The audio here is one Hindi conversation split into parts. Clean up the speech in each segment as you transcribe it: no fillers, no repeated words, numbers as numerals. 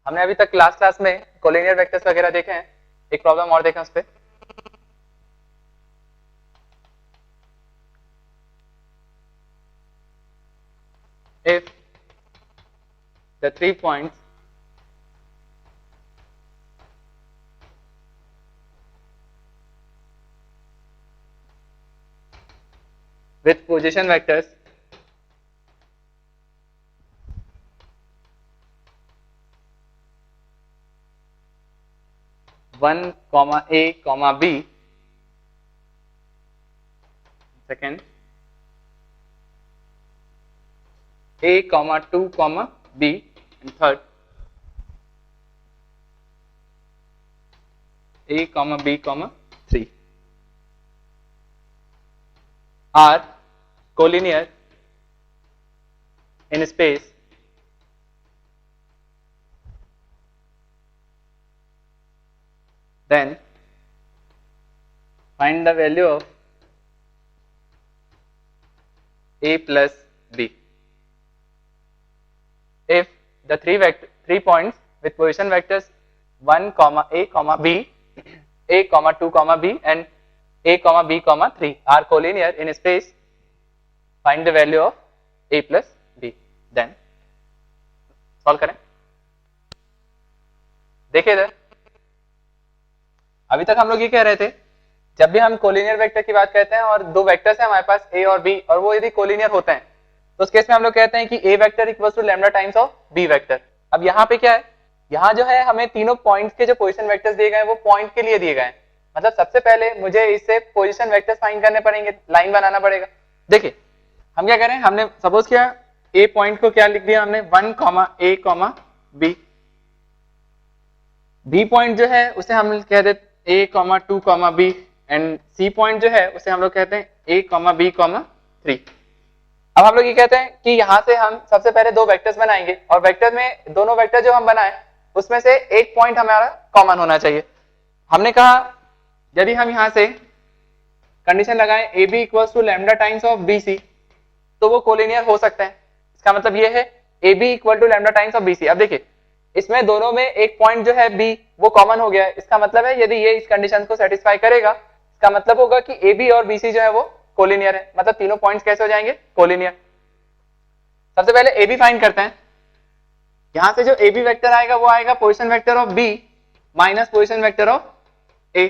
हमने अभी तक क्लास में कोलिनियर वेक्टर्स वगैरह देखे हैं। एक प्रॉब्लम और देखें उस पे। If the 3 points with position vectors (1, A, B), second A, 2, B, and third A, B, 3 are collinear in space then find the value of A plus B. If the three points with position vectors 1, A, B, A, 2, B and A, B, 3 are collinear in space, find the value of A plus B. Then solve करें। देखिए इधर, अभी तक हम लोग ये कह रहे थे जब भी हम कोलिनियर वेक्टर की बात करते हैं और दो वेक्टर्स हैं हमारे पास A और B और वो यदि कोलिनियर होते हैं तो उस केस में हम लोग कहते हैं कि A vector equals to lambda times of B vector. अब यहाँ पे क्या है, यहाँ जो है हमें तीनों पॉइंट्स के जो पोजीशन वेक्टर्स दिए गए हैं वो पॉइंट के लिए दिए गए हैं। मतलब सबसे पहले मुझे इससे पोजीशन वेक्टर्स फाइंड करने पड़ेंगे, लाइन बनाना पड़ेगा। देखिए हम क्या करें, हमने सपोज किया A पॉइंट को क्या लिख दिया हमने 1, A, B। B पॉइंट जो है उसे हम कह देते A, 2, B and C point जो है उसे हम लोग कहते हैं A, B, 3। अब हम लोग ये कहते हैं कि यहाँ से हम सबसे पहले दो वेक्टर्स बनाएंगे और वेक्टर में दोनों वेक्टर जो हम बनाए उसमें से एक पॉइंट हमारा कॉमन होना चाहिए। हमने कहा यदि हम यहाँ से कंडीशन लगाएं AB equals to lambda times of BC तो वो कोलिनियर हो सकते हैं। इसका मतलब ये है AB equal to lambda times of BC। अब देखिए इसमें दोनों में एक पॉइंट जो है B वो कॉमन हो गया है। इसका मतलब है यदि ये इस कंडीशन को सेटिस्फाई करेगा इसका मतलब होगा कि AB और BC जो है वो कोलिनियर है। मतलब तीनों पॉइंट्स कैसे हो जाएंगे, कोलिनियर। सबसे पहले AB फाइंड करते हैं। यहां से जो AB वेक्टर आएगा वो आएगा position vector of B minus position vector of A।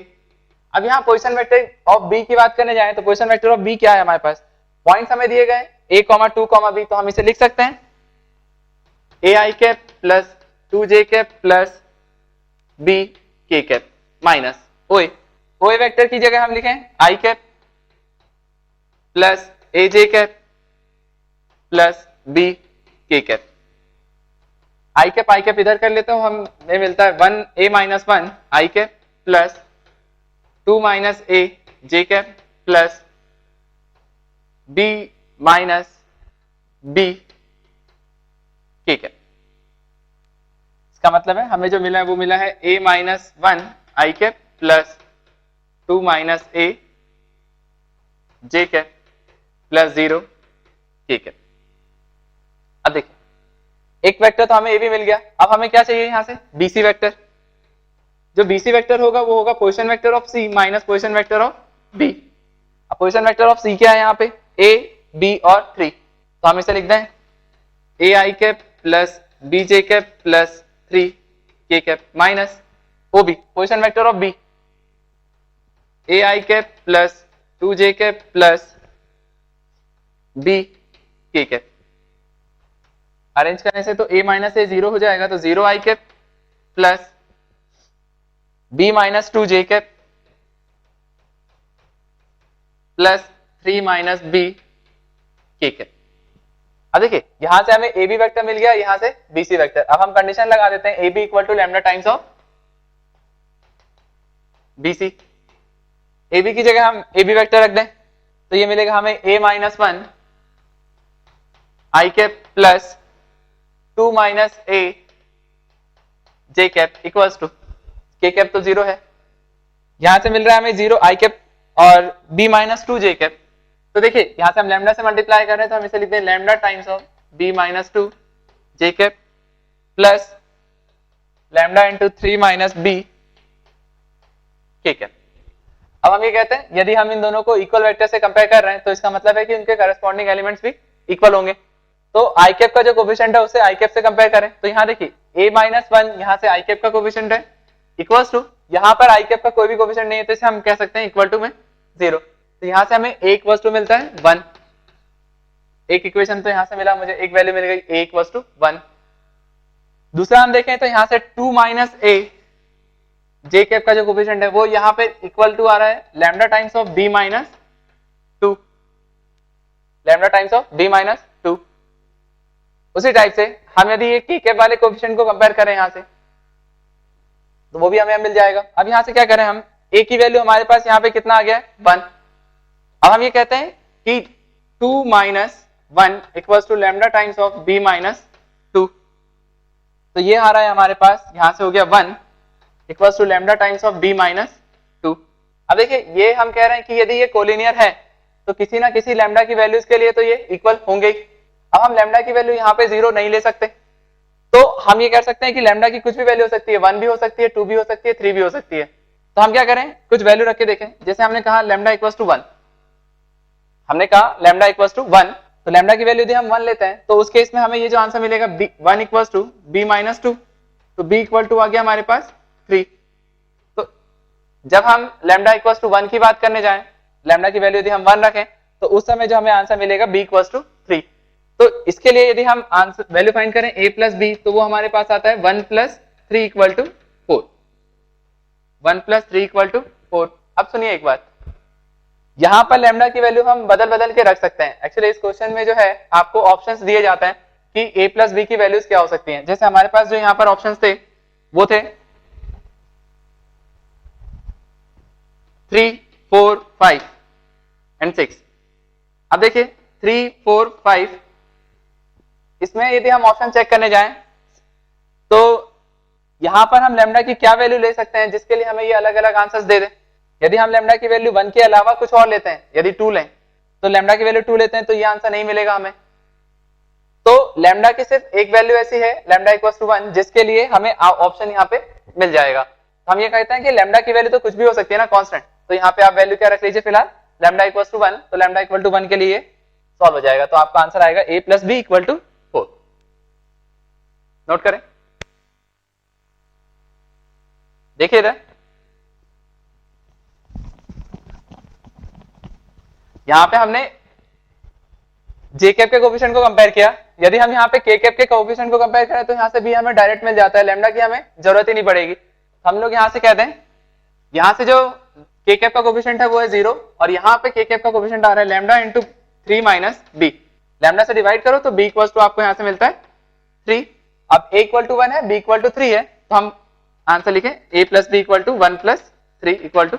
अब यहाँ पोजीशन वेक्टर ऑफ B की बात करने जाए तो पोजीशन वेक्टर ऑफ B क्या है, हमारे पास पॉइंट्स हमें दिए गए A, 2, B। तो हम इसे लिख सकते हैं AI cap plus 2J cap plus B K cap minus OA vector की जगह हम लिखें I cap plus AJ cap plus B K cap. I cap इधर कर लेते हो, हमें मिलता है 1A minus 1 I cap plus 2 minus A J cap plus B minus B K cap. इसका मतलब है हमें जो मिला है वो मिला है A minus 1 I cap plus 2 minus A J cap plus 0 K cap. अब देखिए एक वेक्टर तो हमें A भी मिल गया। अब हमें क्या चाहिए यहाँ से BC वेक्टर। जो BC वेक्टर होगा वो होगा position vector of C minus position vector of B। अब पोजीशन वेक्टर ऑफ C क्या है यहाँ पे A, B और 3। तो हम इसे लिख दें AI cap plus BJ cap plus 3 K cap minus OB position vector of B AI cap plus 2J cap plus B K cap. Arrange करने से तो A माइनस A 0 हो जाएगा तो 0 I cap plus B minus 2J cap plus 3 minus B K cap. अब देखिए यहां से हमें AB वेक्टर मिल गया, यहां से BC वेक्टर। अब हम कंडीशन लगा देते हैं AB equal to lambda times of BC। AB की जगह हम AB वेक्टर रख दें तो ये मिलेगा हमें A minus 1 I cap plus 2 minus A J cap equals to K cap तो 0 है, यहां से मिल रहा है हमें 0 I कैप और B माइनस 2 J कैप। तो देखिए यहां से हम लैम्डा से मल्टीप्लाई कर रहे हैं तो हम इसे लिखते हैं lambda times of B minus 2 J cap plus lambda into 3 minus B ठीक है। अब हम ये कहते हैं यदि हम इन दोनों को इक्वल वेक्टर से कंपेयर कर रहे हैं तो इसका मतलब है कि उनके करस्पॉन्डिंग एलिमेंट्स भी इक्वल होंगे। तो आई कैप का जो कोफिशिएंट है उसे आई कैप से कंपेयर करें तो यहाँ देखिए a माइनस 1 यहाँ से आई कैप का कोफिशिएंट है इक्वल टू, यहाँ पर आई कैप का कोई भी कोफिशिएंट नहीं है तो इसे हम कह सकते हैं इक्वल टू में 0। तो यहाँ से हमें a इक्वल टू मिलता है 1, एक इक्वेशन तो यहाँ से मिला मुझे, एक वैल्यू मिल गई a इक्वल टू 1। दूसरा हम देखें तो यहाँ से 2 माइनस a जे कैप का जो कोफिशिएंट है वो यहाँ पे इक्वल टू आ रहा है lambda times of b minus 2, lambda times of b minus 2। उसी टाइप से हम यदि ये k कैप वाले कोफिशिएंट को कंपेयर करें यहाँ से तो वो भी हमें मिल जाएगा। अब यहाँ से क्या करें हम, a की वैल्यू हमारे पास यहाँ पे कितना आ गया है 1। अब हम ये कहते हैं कि 2 minus 1 equals to lambda times of b minus 2। तो ये आ रहा है हमारे पास, यहाँ से हो गया 1 equals to lambda times of b minus 2। अब देखिए ये हम कह रहे हैं कि यदि ये कोलिनियर है तो किसी ना किसी लैम्डा की वैल्यूज के लिए तो ये इक्वल होंगे ही। अब हम लैम्डा की वैल्यू यहाँ पे 0 नहीं ले सकते तो हम ये कह सकते हैं कि लैम्डा की कुछ भी वैल्यू हो सकती है, 1 भी हो सकती है, 2 भी हो सकती है, 3 भी हो सकती है। तो हम क्या करें, कुछ वैल्यू रख के देखें। जैसे हमने कहा लैम्डा इक्वल्स टू 1, हमने कहा लैम्डा इक्वल्स टू 1, तो लैम्डा की वैल्यू यदि हम 1 लेते हैं तो उस केस में हमें ये जो आंसर मिलेगा 1 इक्वल्स टू b माइनस 2, तो b इक्वल टू आ गया हमारे पास 3। तो जब हम लैम्डा इक्वल्स टू 1 की बात करने जाएं, लैम्डा की वैल्यू यदि हम 1 रखें तो उस समय जो हमें आंसर मिलेगा b इक्वल्स टू 3। तो इसके लिए यदि हम आंसर वैल्यू फाइंड करें a प्लस b तो वो हमारे पास आता है 1 plus 3 equal to 4, 1 plus 3 equal to 4। अब सुनिए एक बात, यहाँ पर लैम्डा की वैल्यू हम बदल बदल के रख सकते हैं। एक्चुअली इस क्वेश्चन में जो है आपको ऑप्शंस दिए जाते हैं कि a प्लस बी की वैल्यूज क्या हो सकती हैं। जैसे हमारे पास जो यहाँ पर ऑप्शंस थे वो थे 3, 4, 5 एंड 6। अब देखिए 3, 4, 5, इसमें यदि हम ऑप्शन चेक करने जाएं तो यहां पर हम लैम्डा की क्या वैल्यू ले सकते हैं जिसके लिए हमें ये अलग अलग आंसर्स दे दे। यदि हम लैम्डा की वैल्यू 1 के अलावा कुछ और लेते हैं, यदि 2 लें तो लैम्डा की वैल्यू 2 लेते हैं तो ये आंसर नहीं मिलेगा हमें। तो लैम्डा की सिर्फ एक वैल्यू ऐसी है लैम्डा इक्वल्स टू 1 जिसके लिए हमें ऑप्शन यहाँ पे मिल जाएगा। तो हम ये कहते हैं कि लैम्डा की वैल्यू तो कुछ भी हो सकती है ना, कांस्टेंट। तो यहाँ पे आप वैल्यू क्या रख लीजिए फिलहाल, लैम्डा इक्वल्स टू 1, तो लैम्डा इक्वल टू 1 के लिए सॉल्व हो जाएगा। तो आपका आंसर आएगा a plus B equal to 4। Note करें, देखिए इधर यहां पे हमने जे कैप के कोफिशिएंट को कंपेयर किया। यदि हम यहाँ पे के कैप के कोफिशिएंट को कंपेयर करें तो यहाँ से भी हमें डायरेक्ट मिल जाता है, लैम्डा की हमें जरूरत ही नहीं पड़ेगी। हम लोग यहाँ से कहते हैं, यहाँ से जो के कैप का कोफिशिएंट है वो है 0 और यहाँ पे के कैप का कोफिशिएंट आ रहा है lambda into 3 minus B. Lambda से डिवाइड करो तो b इक्वल टू आपको यहाँ से मिलता है 3। अब a इक्वल टू 1 है, b इक्वल टू 3 है, तो हम आंसर लिखें a plus B equal to 1 plus 3 equal to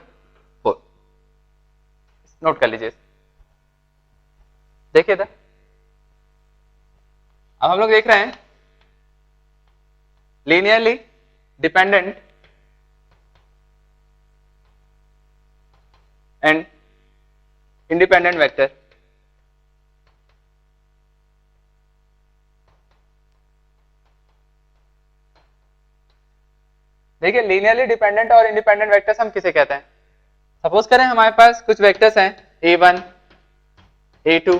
4। Note कर लीजिए, देखिए इधर अब हम लोग देख रहे हैं linearly dependent and independent vector. देखिए लीनियरली डिपेंडेंट और इंडिपेंडेंट वेक्टर्स हम किसे कहते हैं। सपोज करें हमारे पास कुछ वेक्टर्स हैं a1, a2,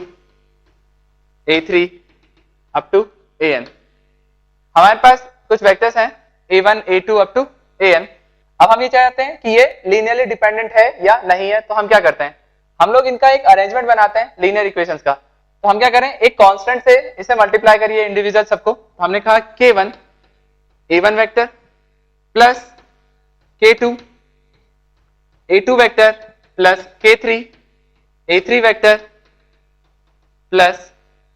a3 up to an। हमारे पास कुछ वेक्टर्स हैं a1, a2 up to an। अब हम ये चाहते हैं कि ये लीनियरली डिपेंडेंट है या नहीं है, तो हम क्या करते हैं, हम लोग इनका एक अरेंजमेंट बनाते हैं लीनियर इक्वेशंस का। तो हम क्या करें, एक कांस्टेंट से इसे मल्टीप्लाई करिए इंडिविजुअल सबको। तो हमने कहा k1 a1 vector plus k2 a2 vector plus k3 a3 vector plus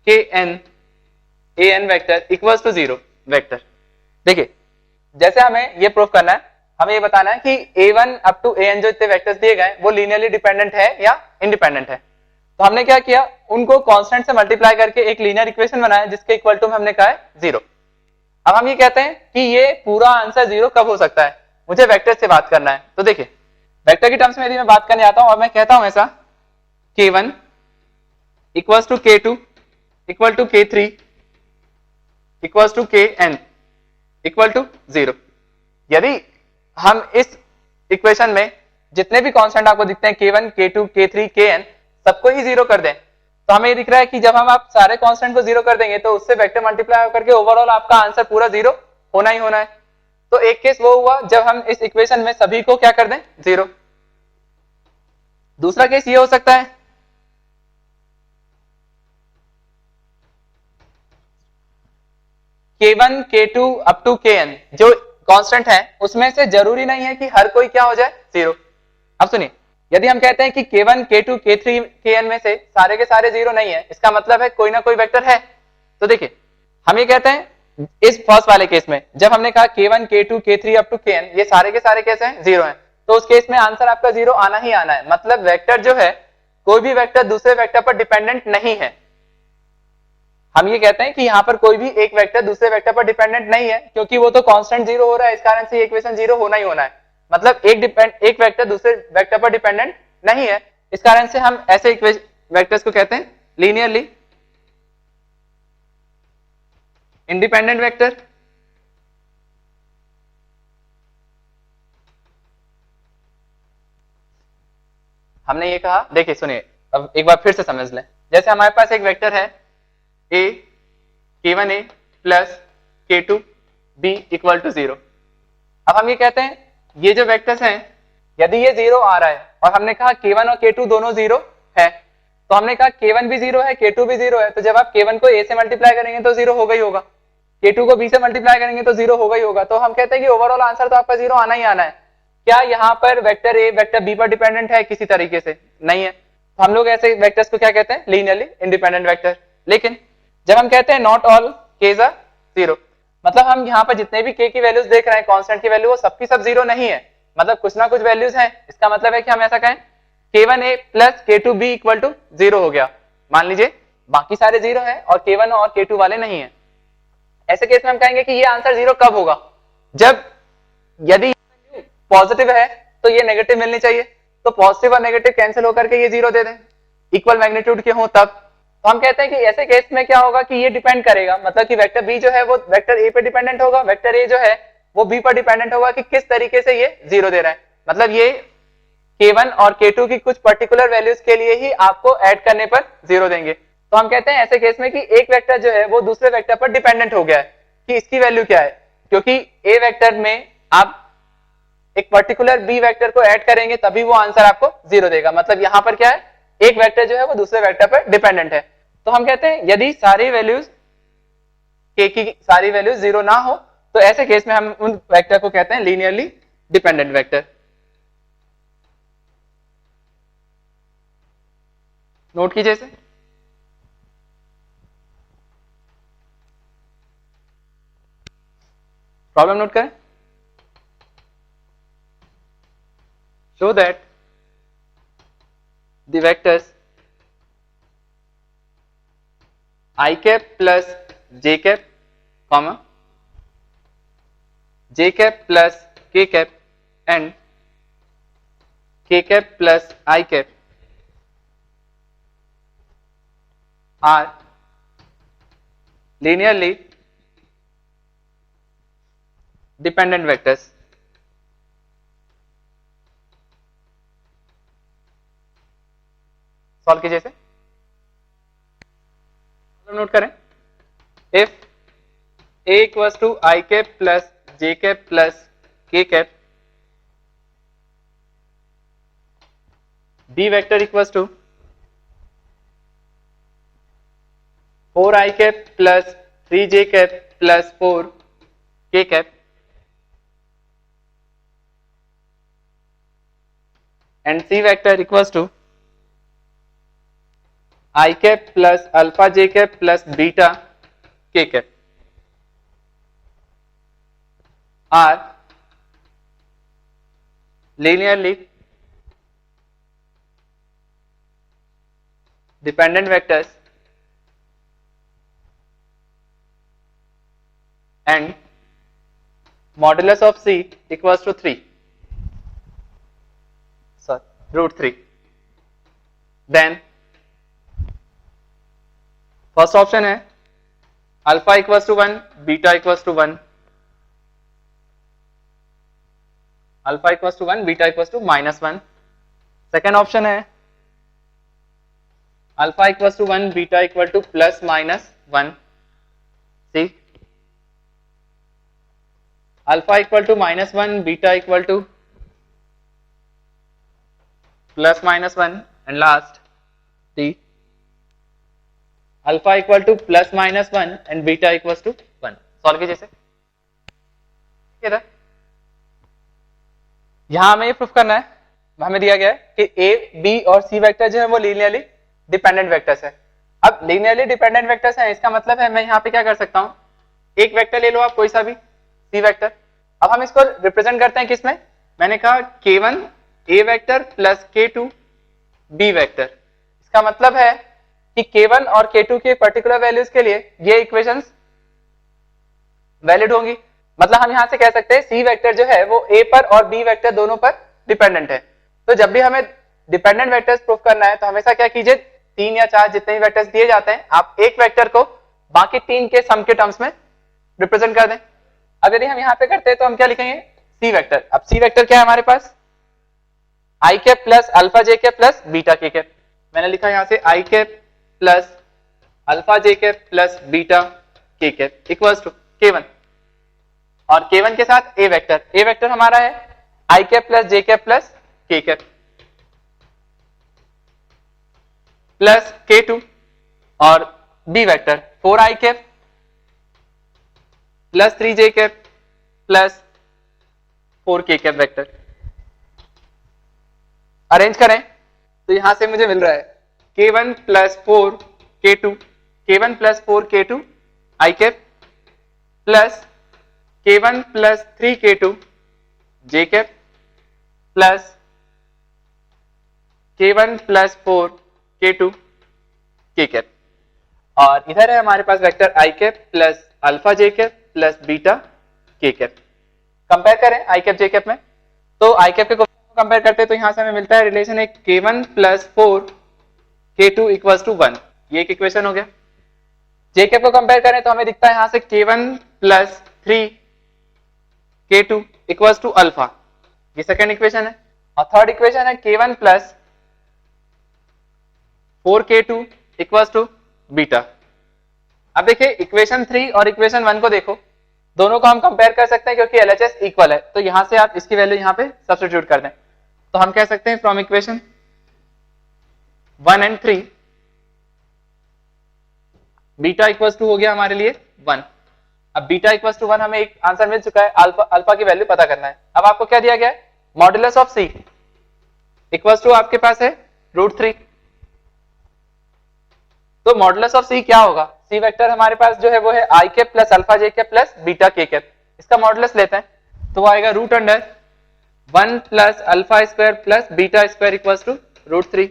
kn an vector equals to 0 vector. देखिए जैसे हमें ये प्रूफ करना है, हमें ये बताना है कि a1 अप टू an जो इतने वेक्टर्स दिए गए वो लीनियरली डिपेंडेंट है या इंडिपेंडेंट है। तो हमने क्या किया, उनको कांस्टेंट से मल्टीप्लाई करके एक लीनियर इक्वेशन बनाया जिसके इक्वल टू हमने कहा है 0। अब हम ये कहते हैं कि ये पूरा आंसर 0 कब हो सकता है, मुझे वेक्टर से बात करना है। तो देखिए वेक्टर की टर्म्स में यदि मैं बात करने आता हूं और मैं कहता हूं ऐसा k1 equals to k2 equal to k3 equals to kn equal to 0। यदि हम इस इक्वेशन में जितने भी कांस्टेंट आपको दिखते हैं k1, k2, k3, kn सबको ही जीरो कर दें, तो हमें ये दिख रहा है कि जब हम आप सारे कांस्टेंट को जीरो कर देंगे तो उससे वेक्टर मल्टीप्लाई करके ओवरऑल आपका आंसर पूरा जीरो होना ही होना है। तो एक केस वो हुआ जब हम इस इक्वेशन में सभी को क्या कर दें, जीरो। दूसरा केस ये हो सकता है k1, k2 up to kn जो कांस्टेंट है उसमें से जरूरी नहीं है कि हर कोई क्या हो जाए, जीरो। अब सुनिए, यदि हम कहते हैं कि k1, k2, k3, kn में से सारे के सारे जीरो नहीं है, इसका मतलब है कोई ना कोई वेक्टर है। तो देखिए हम ये कहते हैं इस फर्स्ट वाले केस में जब हमने कहा k1, k2, k3 up to kn ये सारे के सारे कैसे हैं, जीरो हैं, तो उस केस में आंसर आपका जीरो आना ही आना है। मतलब वेक्टर जो है कोई भी वेक्टर दूसरे वेक्टर पर डिपेंडेंट नहीं है। हम ये कहते हैं कि यहाँ पर कोई भी एक वेक्टर दूसरे वेक्टर पर डिपेंडेंट नहीं है क्योंकि वो तो कांस्टेंट जीरो हो रहा है, इस कारण से इक्वेशन जीरो होना ही होना है। मतलब एक वेक्टर दूसरे वेक्टर पर डिपेंडेंट नहीं है, इस कारण से हम ऐसे वेक्टर्स को कहते हैं लीनियरली इंडिपेंडेंट वेक्टर। हमने ये कहा, देखिए सुनिए अब एक बार फिर से समझ लें। जैसे हमारे पास एक वेक्टर है a k1a plus k2b equal to zero. अब हम ये कहते हैं ये जो वेक्टर्स हैं यदि ये जीरो आ रहा है और हमने कहा k1 और k2 दोनों जीरो है, तो हमने कहा k1 भी जीरो है, k2 भी जीरो है, तो जब आप k1 को a से मल्टीप्लाई करेंगे तो जीरो होगा ही होगा, k2 को b से मल्टीप्लाई करेंगे तो जीरो होगा ही होगा। तो हम कहते हैं कि ओवरऑल आंसर तो आपका जीरो आना ही आना है। क्या यहाँ पर वेक्टर a वेक्टर b पर डिपेंडेंट है किसी तरीके से? नहीं है। तो हम लोग ऐसे वेक्टर्स को क्या कहते हैं, लीनियरली इंडिपेंडेंट वेक्टर। लेकिन जब हम कहते हैं not all k's are zero, मतलब हम यहाँ पर जितने भी k की वैल्यूज देख रहे हैं कांस्टेंट की वैल्यू, वो सबकी सब जीरो नहीं है, मतलब कुछ ना कुछ वैल्यूज हैं। इसका मतलब है कि हम ऐसा कहें k1a plus k2b equal to zero हो गया। मान लीजिए बाकी सारे जीरो है और k1 और k2 वाले नहीं है। ऐसे केस में हम कहेंगे कि ये आंसर जीरो कब होगा, जब यदि पॉजिटिव है तो ये नेगेटिव मिलनी चाहिए, तो पॉजिटिव और नेगेटिव कैंसिल होकर के ये जीरो दे दें, इक्वल मैग्नीट्यूड के हो तब। तो हम कहते हैं कि ऐसे केस में क्या होगा कि ये डिपेंड करेगा, मतलब कि वेक्टर बी जो है वो वेक्टर ए पे डिपेंडेंट होगा, वेक्टर ए जो है वो बी पर डिपेंडेंट होगा कि किस तरीके से ये जीरो दे रहा है। मतलब ये k1 और k2 की कुछ पर्टिकुलर वैल्यूज के लिए ही आपको ऐड करने पर जीरो देंगे। तो हम कहते हैं ऐसे केस में कि एक वेक्टर जो है वो दूसरे वेक्टर पर डिपेंडेंट हो गया है कि इसकी वैल्यू क्या है, क्योंकि ए वेक्टर में आप एक पर्टिकुलर बी वेक्टर को ऐड करेंगे तभी वो आंसर आपको जीरो देगा। मतलब यहां पर क्या है, एक वेक्टर जो है वो दूसरे वेक्टर पर डिपेंडेंट है। तो हम कहते हैं यदि सारी वैल्यूज k की सारी वैल्यूज जीरो ना हो तो ऐसे केस में हम उन वेक्टर को कहते हैं लीनियरली डिपेंडेंट वेक्टर। नोट कीजिए इसे। प्रॉब्लम नोट करें। show that the vectors I cap plus j cap comma j cap plus k cap and k cap plus I cap are linearly dependent vectors। Solve कीजिए इसे, नोट करें। If a equals to i cap plus j cap plus k cap, b vector equals to 4i cap plus 3j cap plus 4k cap and c vector equals to I cap plus alpha j cap plus beta k cap are linearly dependent vectors and modulus of c equals to 3, sorry root 3। then first option है alpha equals to 1 beta equals to 1, alpha equals to 1, beta equals to -1। Second option है alpha equals to 1, beta equal to +-1। C alpha equal to -1, beta equal to +-1 and last D alpha equal to +-1 and beta equals to 1। Solve कीजिए इसे। यहां हमें ये प्रूफ करना है, हमें दिया गया है कि ए, बी और सी वेक्टर जो है वो लीनियरली डिपेंडेंट वेक्टर्स है। अब लीनियरली डिपेंडेंट वेक्टर्स है, इसका मतलब है मैं यहाँ पे क्या कर सकता हूँ, एक वेक्टर ले लो आप कोई सा भी, सी वेक्टर। अब हम इसको रिप्रेजेंट करते हैं किसमें, मैंने कहा k1 a vector plus k2 b vector. इसका मतलब है कि k1 और k2 के पर्टिकुलर वैल्यूज के लिए ये इक्वेशंस वैलिड होंगी। मतलब हम यहां से कह सकते हैं सी वेक्टर जो है वो ए पर और बी वेक्टर दोनों पर डिपेंडेंट है। तो जब भी हमें डिपेंडेंट वेक्टर्स प्रूफ करना है तो हमेशा क्या कीजिए, 3 या 4 जितने भी वेक्टर्स दिए जाते हैं आप एक वेक्टर को बाकी 3 के सम के टर्म्स में रिप्रेजेंट कर दें। अब यदि हम यहाँ पे करते हैं तो हम क्या लिखेंगे, सी वेक्टर। अब सी वेक्टर क्या है हमारे पास, i cap plus alpha j cap plus beta k cap. मैंने लिखा यहाँ से i cap plus alpha j cap plus beta k cap equals to k1 और k1 के साथ ए वेक्टर। ए वेक्टर हमारा है i cap plus j cap plus k cap plus k2 और b vector 4i cap plus 3j cap plus 4k cap vector. Arrange करें तो यहां से मुझे मिल रहा है k1 plus 4k2, k1 plus 4k2 i cap plus k1 plus 3k2 j cap plus k1 plus 4k2 k cap. और इधर है हमारे पास vector i cap plus alpha j cap plus beta k cap. Compare करें i कैप j कैप में, तो i कैप के कंपेयर करते हैं तो यहां से हमें मिलता है रिलेशन है k1 plus 4k2 equals to 1। ये एक इक्वेशन हो गया। j कैप को कंपेयर करें तो हमें दिखता है यहां से k1 plus 3k2 equals to alpha, ये सेकेंड इक्वेशन है। और थर्ड इक्वेशन है k1 plus 4k2 equals to beta. अब देखिए इक्वेशन 3 और इक्वेशन 1 को देखो, दोनों को हम कंपेयर कर सकते हैं क्योंकि LHS इक्वल है, तो यहां से आप इसकी वैल्यू यहां पे सब्स्टिट्यूट कर दें तो हम कह सकते हैं from equation 1 and 3 beta equals to हो गया हमारे लिए 1। अब बीटा इक्वल्स टू 1 हमें एक आंसर मिल चुका है, अल्फा की वैल्यू पता करना है। अब आपको क्या दिया गया है, modulus of C equals to आपके पास है √3। तो मॉडुलस ऑफ सी क्या होगा, सी वेक्टर हमारे पास जो है वो है i cap plus alpha j cap plus beta k cap. इसका मॉडुलस लेते हैं तो वो आएगा √1 plus alpha square plus beta square equals to √3।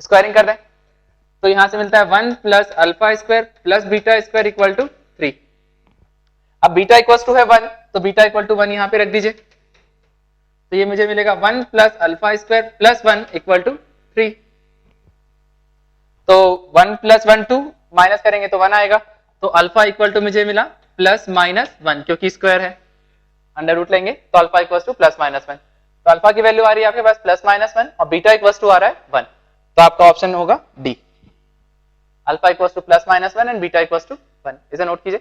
Squaring कर दें तो यहां से मिलता है 1 plus alpha square plus beta square equal to 3। अब बीटा इक्वल्स टू है 1 तो बीटा इक्वल टू 1 यहां पे रख दीजिए, तो ये मुझे मिलेगा 1 plus alpha square plus 1 equal to 3। तो 1 प्लस 1 2 माइनस करेंगे तो 1 आएगा, तो अल्फा इक्वल टू मुझे मिला +-1 क्योंकि स्क्वायर है, अंडर रूट लेंगे तो अल्फा इक्वल टू +-1। तो अल्फा की वैल्यू आ रही है आपके पास +-1 और बीटा इक्वल टू आ रहा है 1। तो आपका ऑप्शन होगा D, alpha equal to +-1 and beta equal to 1। इसे नोट कीजिए।